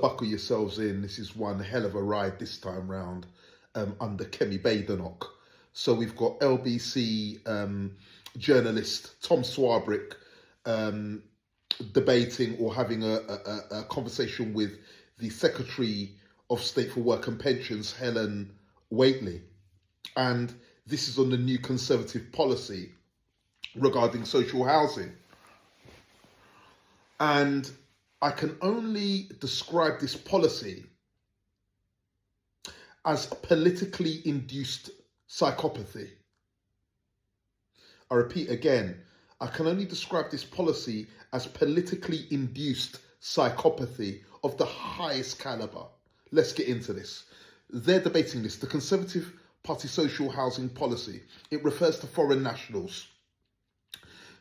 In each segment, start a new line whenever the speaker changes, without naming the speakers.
Buckle yourselves in. This is one hell of a ride this time round under Kemi Badenoch. So we've got LBC journalist Tom Swarbrick debating or having a conversation with the Secretary of State for Work and Pensions, Helen Whately. And this is on the new Conservative policy regarding social housing. And I can only describe this policy as politically induced psychopathy. I repeat again, I can only describe this policy as politically induced psychopathy of the highest caliber. Let's get into this. They're debating this, the Conservative Party social housing policy. It refers to foreign nationals.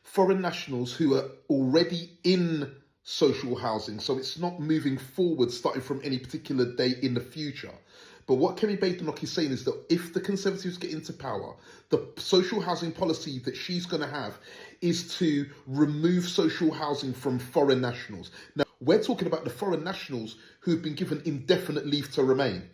Foreign nationals who are already in social housing, so it's not moving forward starting from any particular day in the future. But what Kemi Badenoch is saying is that if the Conservatives get into power, the social housing policy that she's going to have is to remove social housing from foreign nationals. Now, we're talking about the foreign nationals who have been given indefinite leave to remain,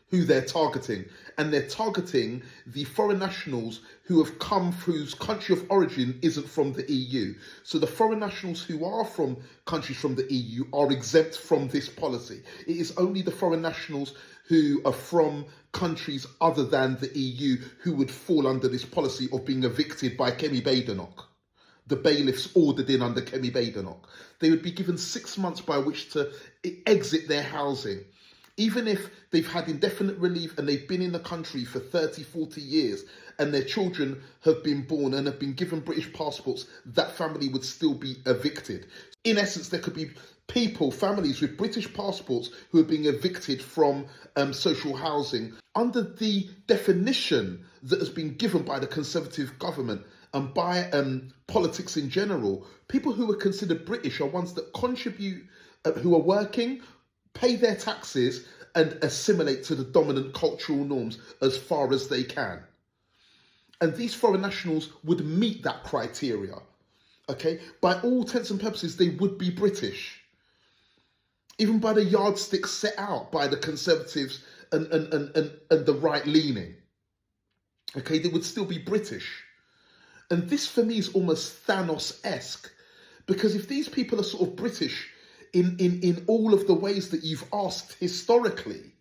who they're targeting. And they're targeting the foreign nationals who have come, whose country of origin isn't from the EU. So the foreign nationals who are from countries from the EU are exempt from this policy. It is only the foreign nationals who are from countries other than the EU who would fall under this policy of being evicted by Kemi Badenoch. The bailiffs ordered in under Kemi Badenoch. They would be given 6 months by which to exit their housing. Even if they've had indefinite relief and they've been in the country for 30, 40 years and their children have been born and have been given British passports, that family would still be evicted. In essence, there could be people, families with British passports who are being evicted from social housing. Under the definition that has been given by the Conservative government and by politics in general, people who are considered British are ones that contribute, who are working, pay their taxes and assimilate to the dominant cultural norms as far as they can. And these foreign nationals would meet that criteria, okay? By all intents and purposes, they would be British. Even by the yardstick set out by the Conservatives and the right-leaning, okay? They would still be British. And this for me is almost Thanos-esque, because if these people are sort of British in all of the ways that you've asked historically,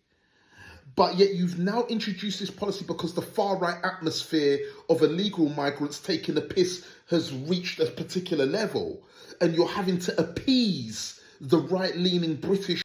but yet you've now introduced this policy because the far-right atmosphere of illegal migrants taking a piss has reached a particular level, and you're having to appease the right-leaning British